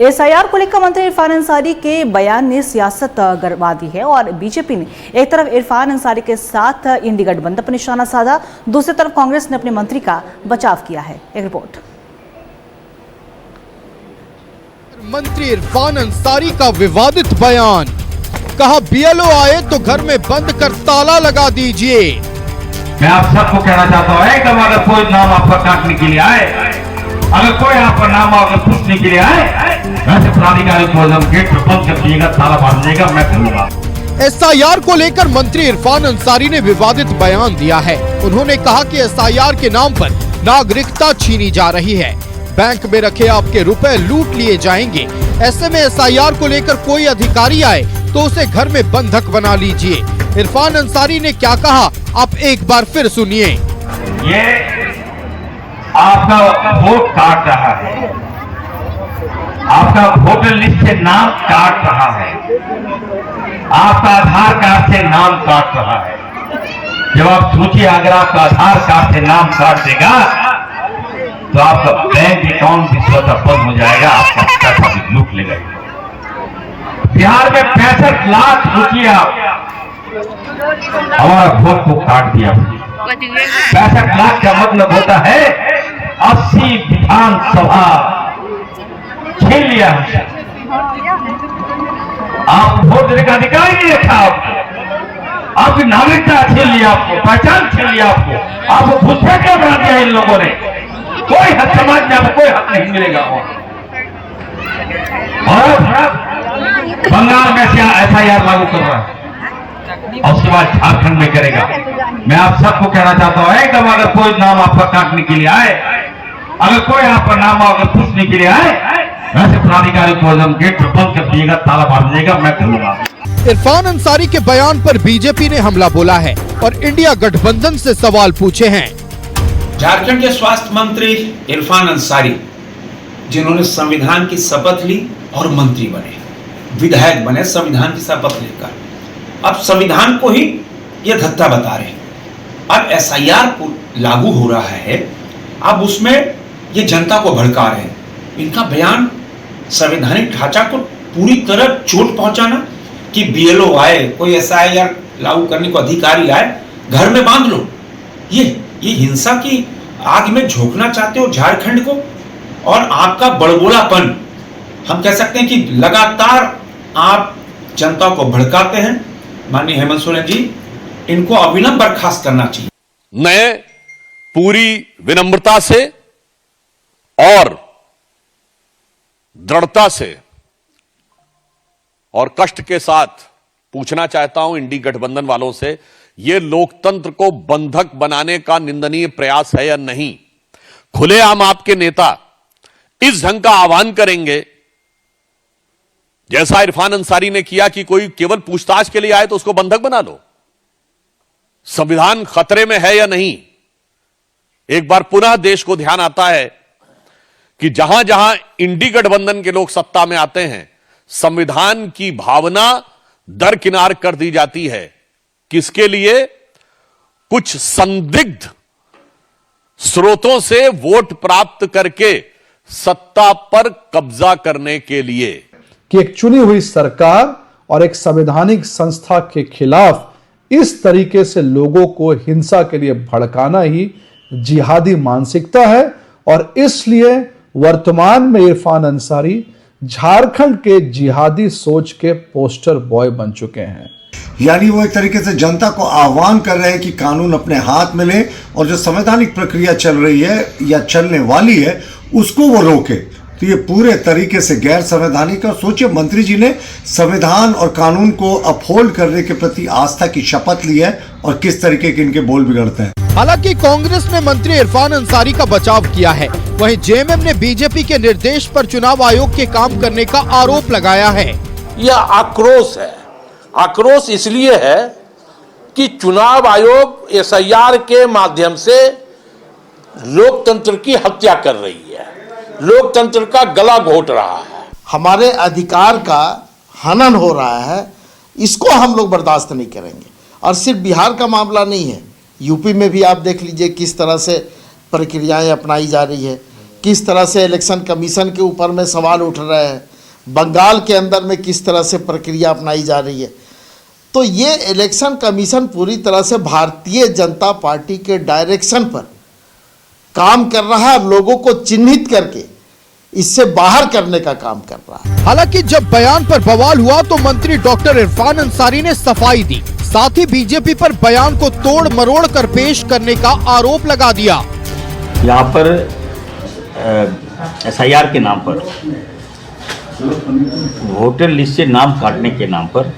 SIR को लेकर मंत्री इरफान अंसारी के बयान ने सियासत गरमा दी है और बीजेपी ने एक तरफ इरफान अंसारी के साथ इंडी गठबंधन पर निशाना साधा, दूसरी तरफ कांग्रेस ने अपने मंत्री का बचाव किया है। एक रिपोर्ट। मंत्री इरफान अंसारी का विवादित बयान, कहा बीएलओ आए तो घर में बंद कर ताला लगा दीजिए। मैं आप सबको कहना चाहता हूँ कि अगर कोई नाम आपका काटने के लिए आए, अगर कोई आपका नाम अगर पूछने के लिए आए, वैसे प्राधिकारी को गेट पर बंद कर दीजिएगा, ताला मार दीजिएगा, मैं करूंगा। एसआईआर को लेकर मंत्री इरफान अंसारी ने विवादित बयान दिया है। उन्होंने कहा कि एसआईआर के नाम पर नागरिकता छीनी जा रही है, बैंक में रखे आपके रुपए लूट लिए जाएंगे। ऐसे में एसआईआर को लेकर कोई अधिकारी आए तो उसे घर में बंधक बना लीजिए। इरफान अंसारी ने क्या कहा, आप एक बार फिर सुनिए। ये आपका वोट काट रहा है, आपका वोटर लिस्ट से नाम काट रहा है, आपका आधार कार्ड से नाम काट रहा है। जब आप सोचिए, अगर आपका आधार कार्ड से नाम काट देगा तो आपका बैंक अकाउंट भी स्वतः बंद हो जाएगा, आपका पैसा भी लूट लेगा। बिहार में 65 लाख, सोचिए आप, हमारा वोट को काट दिया। 65 लाख का मतलब होता है 80 विधानसभा छीन लिया। आप वोट देने का अधिकार ही नहीं रखा, आपकी नागरिकता छीन लिया, आपको पहचान छीन लिया, आपको भूसा क्या बना दिया इन लोगों ने। कोई हक समाज में आपको कोई हक नहीं मिलेगा। और बंगाल में एसआईआर लागू कर रहा है और उसके बाद झारखंड में करेगा। मैं आप सबको कहना चाहता हूँ कि अगर कोई नाम आपका काटने के लिए आए, अगर कोई आपका नाम अगर पूछने के लिए आए, वैसे प्राधिकारी को गेट पर बंद कर दीजिएगा, ताला मार दीजिएगा, मैं करूंगा। इरफान अंसारी के बयान पर बीजेपी ने हमला बोला है और इंडिया गठबंधन से सवाल पूछे हैं। झारखंड के स्वास्थ्य मंत्री इरफान अंसारी, जिन्होंने संविधान की शपथ ली और मंत्री बने, विधायक बने संविधान की शपथ लेकर, अब संविधान को ही ये धत्ता बता रहे हैं। अब एसआईआर लागू हो रहा है, अब उसमें ये जनता को भड़का रहे हैं। इनका बयान संवैधानिक ढांचा को पूरी तरह चोट पहुंचाना कि बीएलओ आए, कोई एसआईआर लागू करने को अधिकारी आए, घर में बांध लो। ये हिंसा की आग में झोंकना चाहते हो झारखंड को, और आपका बड़बोलापन, हम कह सकते हैं कि लगातार आप जनता को भड़काते हैं। माननीय हेमंत सोरेन जी, इनको अविलंब बर्खास्त करना चाहिए। मैं पूरी विनम्रता से और दृढ़ता से और कष्ट के साथ पूछना चाहता हूं इंडी गठबंधन वालों से, यह लोकतंत्र को बंधक बनाने का निंदनीय प्रयास है या नहीं। खुलेआम आपके नेता इस ढंग का आह्वान करेंगे, जैसा इरफान अंसारी ने किया कि कोई केवल पूछताछ के लिए आए तो उसको बंधक बना लो। संविधान खतरे में है या नहीं। एक बार पुनः देश को ध्यान आता है कि जहां जहां इंडी गठबंधन के लोग सत्ता में आते हैं, संविधान की भावना दरकिनार कर दी जाती है। किसके लिए? कुछ संदिग्ध स्रोतों से वोट प्राप्त करके सत्ता पर कब्जा करने के लिए। कि एक चुनी हुई सरकार और एक संवैधानिक संस्था के खिलाफ इस तरीके से लोगों को हिंसा के लिए भड़काना ही जिहादी मानसिकता है, और इसलिए वर्तमान में इरफान अंसारी झारखंड के जिहादी सोच के पोस्टर बॉय बन चुके हैं। यानी वो एक तरीके से जनता को आह्वान कर रहे हैं कि कानून अपने हाथ में ले और जो संवैधानिक प्रक्रिया चल रही है या चलने वाली है उसको वो रोके। तो ये पूरे तरीके से गैर संवैधानिक। और सोचिए, मंत्री जी ने संविधान और कानून को अपहोल्ड करने के प्रति आस्था की शपथ ली है और किस तरीके के इनके बोल बिगड़ते हैं। हालांकि कांग्रेस ने मंत्री इरफान अंसारी का बचाव किया है, वहीं जेएमएम ने बीजेपी के निर्देश पर चुनाव आयोग के काम करने का आरोप लगाया है। यह आक्रोश है। आक्रोश इसलिए है कि चुनाव आयोग एसआईआर के माध्यम से लोकतंत्र की हत्या कर रही है, लोकतंत्र का गला घोट रहा है, हमारे अधिकार का हनन हो रहा है। इसको हम लोग बर्दाश्त नहीं करेंगे। और सिर्फ बिहार का मामला नहीं है, यूपी में भी आप देख लीजिए किस तरह से प्रक्रियाएं अपनाई जा रही है, किस तरह से इलेक्शन कमीशन के ऊपर में सवाल उठ रहे हैं। बंगाल के अंदर में किस तरह से प्रक्रिया अपनाई जा रही है। तो ये इलेक्शन कमीशन पूरी तरह से भारतीय जनता पार्टी के डायरेक्शन पर काम कर रहा है, लोगों को चिन्हित करके इससे बाहर करने का काम कर रहा है। हालांकि जब बयान पर बवाल हुआ तो मंत्री डॉक्टर इरफान अंसारी ने सफाई दी, साथ ही बीजेपी पर बयान को तोड़ मरोड़ कर पेश करने का आरोप लगा दिया। यहाँ पर SIR के नाम पर, वोटर लिस्ट से नाम काटने के नाम पर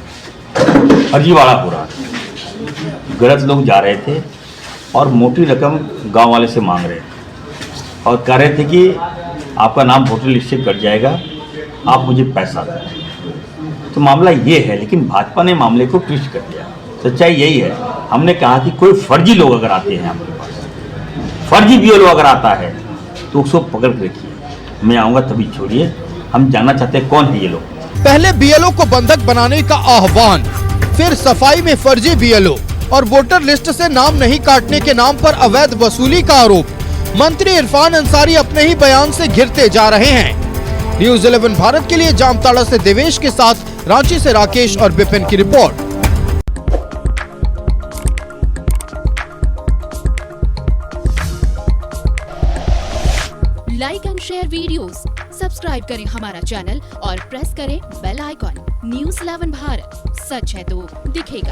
फर्जीवाड़ा हो रहा था। गलत लोग जा रहे थे और मोटी रकम गांव वाले से मांग रहे थे और कह रहे थे कि आपका नाम वोटर लिस्ट से कट जाएगा, आप मुझे पैसा दें। तो मामला ये है, लेकिन भाजपा ने मामले को ट्विस्ट कर दिया। सच्चाई यही है, हमने कहा कि कोई फर्जी लोग अगर आते हैं आपके पास, फर्जी BLO अगर आता है तो उसको पकड़ के रखिए, मैं आऊँगा तभी छोड़िए, हम जानना चाहते हैं कौन है ये लोग। पहले BLO को बंधक बनाने का आह्वान, फिर सफाई में फर्जी BLO और वोटर लिस्ट से नाम नहीं काटने के नाम पर अवैध वसूली का आरोप। मंत्री इरफान अंसारी अपने ही बयान से घिरते जा रहे हैं। न्यूज़ 11 भारत के लिए जामताड़ा से देवेश के साथ रांची से राकेश और बिपिन की report. Like and share videos, subscribe करें हमारा चैनल और प्रेस करें बेल आइकॉन। न्यूज़ 11 भारत, सच है तो दिखेगा।